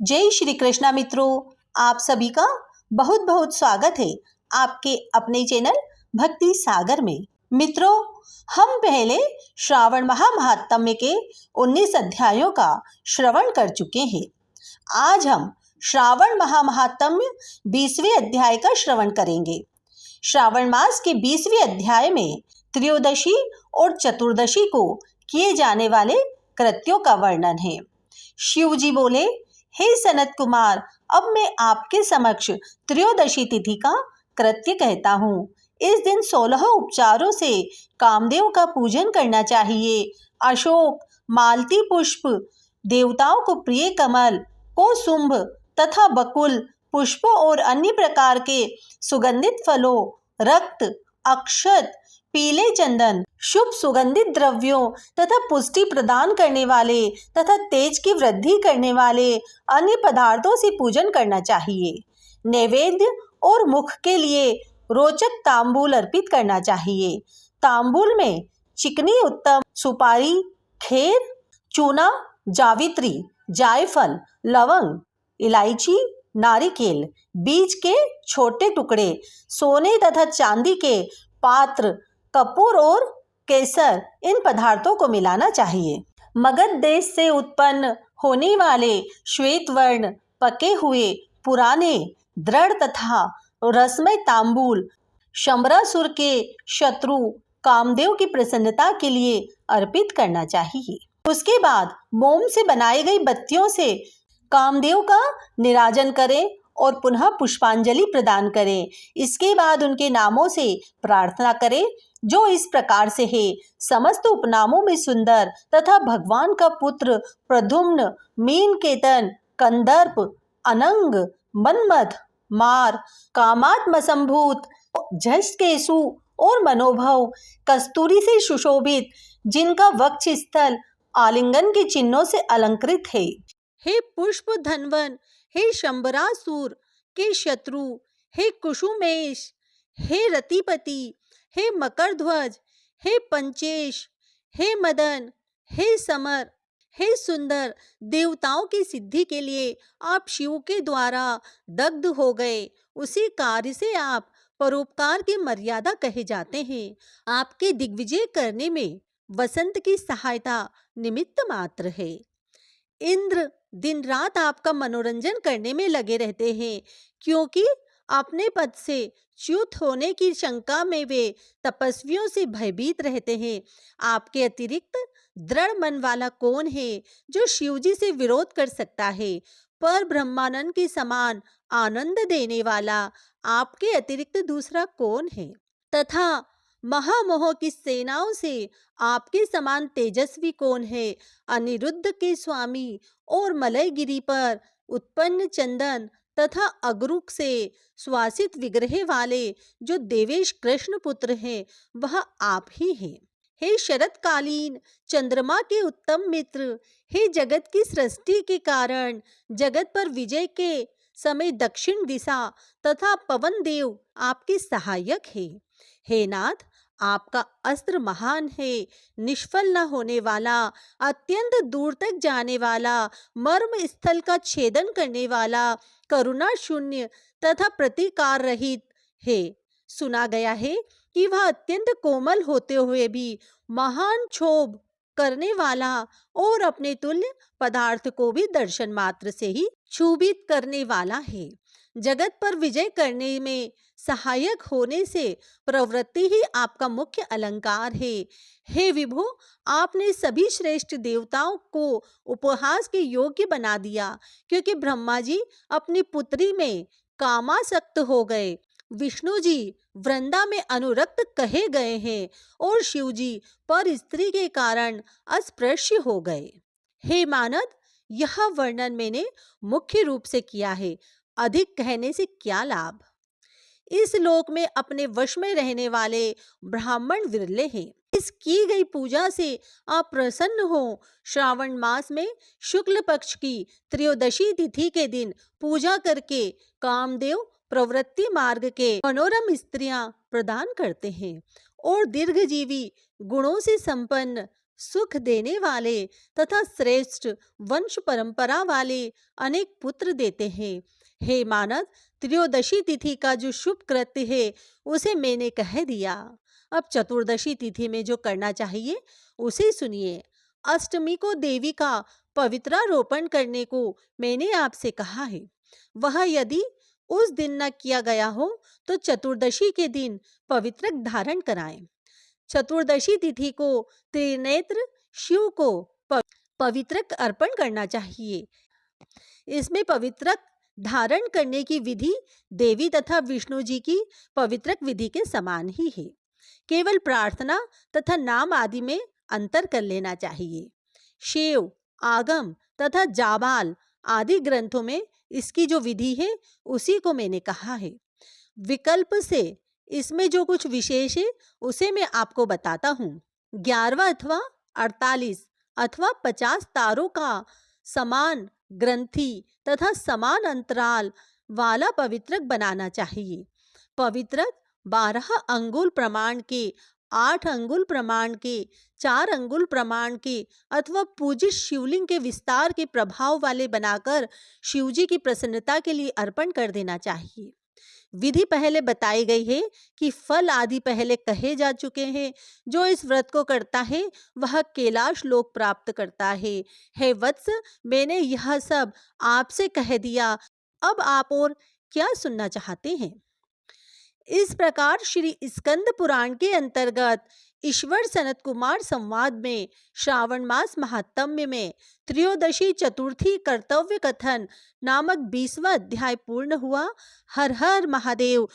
जय श्री कृष्णा मित्रों, आप सभी का बहुत बहुत स्वागत है आपके अपने चैनल भक्ति सागर में। मित्रों, हम पहले श्रावण महात्म्य के 19 अध्यायों का श्रवण कर चुके हैं। आज हम श्रावण महात्म्य 20वें अध्याय का श्रवण करेंगे। श्रावण मास के 20वें अध्याय में त्रयोदशी और चतुर्दशी को किए जाने वाले कृत्यों का वर्णन है। शिव जी बोले, हे सनत कुमार, अब मैं आपके समक्ष त्रयोदशी तिथि का कृत्य कहता हूँ। इस दिन 16 उपचारों से कामदेव का पूजन करना चाहिए। अशोक, मालती पुष्प, देवताओं को प्रिय कमल, कोसुंभ तथा बकुल पुष्पों और अन्य प्रकार के सुगंधित फलों, रक्त, अक्षत, पीले चंदन, शुभ सुगंधित द्रव्यों तथा पुष्टि प्रदान करने वाले तथा तेज की वृद्धि करने वाले अन्य पदार्थों से पूजन करना चाहिए। नैवेद्य और मुख के लिए रोचक तांबूल अर्पित करना चाहिए। तांबूल में चिकनी उत्तम सुपारी, खेर, चूना, जावित्री, जायफल, लवंग, इलायची, नारिकेल, बीज के छोटे टुकड़े, सोने तथा चांदी के पात्र, कपूर और केसर, इन पदार्थों को मिलाना चाहिए। मगध देश से उत्पन्न होने वाले श्वेत वर्ण, पके हुए, पुराने, दृढ़ तथा रसमय तांबूल शंबरासुर के शत्रु कामदेव की प्रसन्नता के लिए अर्पित करना चाहिए। उसके बाद मोम से बनाई गई बत्तियों से कामदेव का निराजन करें और पुनः पुष्पांजलि प्रदान करें। इसके बाद उनके नामों से प्रार्थना करें, जो इस प्रकार से है। समस्त उपनामों में सुंदर तथा भगवान का पुत्र प्रद्युम्न, मीनकेतन, कंदर्प, अनंग, मन्मथ, मार, कामात्मसंभूत, जष्टकेशु और मनोभव, कस्तूरी से सुशोभित, जिनका वक्ष स्थल आलिंगन के चिन्हों से अलंकृत है। हे पुष्प धनवन, हे शंबरासुर के शत्रु, हे कुसुमेश, हे रतिपति, हे मकरध्वज, हे पंचेश, हे मदन, हे समर, हे सुंदर, देवताओं की सिद्धि के लिए आप शिव के द्वारा दग्ध हो गए। उसी कार्य से आप परोपकार की मर्यादा कहे जाते हैं। आपके दिग्विजय करने में वसंत की सहायता निमित्त मात्र है। इंद्र दिन रात आपका मनोरंजन करने में लगे रहते हैं, क्योंकि अपने पद से च्युत होने की शंका में वे तपस्वियों से भयभीत रहते हैं। आपके अतिरिक्त दृढ़ मन वाला कौन है जो शिवजी से विरोध कर सकता है? पर ब्रह्मानंद के समान आनंद देने वाला आपके अतिरिक्त दूसरा कौन है? तथा महामोह की सेनाओं से आपके समान तेजस्वी कौन है? अनिरुद्ध के स्वामी और मलयगिरी पर उत्पन्न चंदन तथा अगरुक से श्वासित विग्रह वाले जो देवेश कृष्ण पुत्र हैं, वह आप ही हैं। हे शरतकालीन चंद्रमा के उत्तम मित्र, हे जगत की सृष्टि के कारण, जगत पर विजय के समय दक्षिण दिशा तथा पवन देव आपके सहायक है। हे नाथ, आपका अस्त्र महान है, निष्फल न होने वाला, अत्यंत दूर तक जाने वाला, मर्म स्थल का छेदन करने वाला, करुणा शून्य तथा प्रतिकार रहित है। सुना गया है कि वह अत्यंत कोमल होते हुए भी महान क्षोभ करने वाला और अपने तुल्य पदार्थ को भी दर्शन मात्र से ही क्षुभित करने वाला है। जगत पर विजय करने में सहायक होने से प्रवृत्ति ही आपका मुख्य अलंकार है। हे विभो, आपने सभी श्रेष्ठ देवताओं को उपहास के योग्य बना दिया, क्योंकि ब्रह्मा जी अपनी पुत्री में कामासक्त हो गए, विष्णु जी वृंदा में अनुरक्त कहे गए हैं और शिव जी पर स्त्री के कारण अस्पृश्य हो गए। हे मानद, यह वर्णन मैंने मुख्य रूप से किया है, अधिक कहने से क्या लाभ। इस लोक में अपने वश में रहने वाले ब्राह्मण विरले हैं। इस की गई पूजा से आप प्रसन्न हो। श्रावण मास में शुक्ल पक्ष की त्रयोदशी तिथि के दिन पूजा करके कामदेव प्रवृत्ति मार्ग के मनोरम स्त्रियां प्रदान करते हैं और दीर्घजीवी गुणों से संपन्न सुख देने वाले तथा श्रेष्ठ वंश परंपरा वाले अनेक पुत्र देते हैं। हे मानद, त्रयोदशी तिथि का जो शुभ कृत्य है उसे मैंने कह दिया। अब चतुर्दशी तिथि में जो करना चाहिए उसे सुनिए। अष्टमी को देवी का पवित्रारोपण करने को मैंने आपसे कहा है। वह यदि उस दिन न किया गया हो तो चतुर्दशी के दिन पवित्रक धारण कराएं। चतुर्दशी तिथि को त्रिनेत्र शिव को पवित्रक अर्पण करना चाहिए। इसमें पवित्रक धारण करने की विधि देवी तथा विष्णु जी की पवित्रक विधि के समान ही है। केवल प्रार्थना तथा नाम आदि में अंतर कर लेना चाहिए। शिव, आगम तथा जाबाल आदि ग्रंथों में इसकी जो विधि है उसी को मैंने कहा है। विकल्प से इसमें जो कुछ विशेष है उसे मैं आपको बताता हूँ। 11 अथवा 48 अथवा 50 तारों का समान ग्रंथि तथा समान अंतराल वाला पवित्रक बनाना चाहिए। पवित्रक 12 अंगुल प्रमाण के, 8 अंगुल प्रमाण के, 4 अंगुल प्रमाण के अथवा पूजित शिवलिंग के विस्तार के प्रभाव वाले बनाकर शिवजी की प्रसन्नता के लिए अर्पण कर देना चाहिए। विधि पहले बताई गई है कि फल आदि पहले कहे जा चुके हैं। जो इस व्रत को करता है वह कैलाश लोक प्राप्त करता है। हे वत्स, मैंने यह सब आपसे कह दिया। अब आप और क्या सुनना चाहते हैं? इस प्रकार श्री स्कंद पुराण के अंतर्गत ईश्वर सनत कुमार संवाद में श्रावण मास महात्म्य में त्रयोदशी चतुर्थी कर्तव्य कथन नामक 20वां अध्याय पूर्ण हुआ। हर हर महादेव।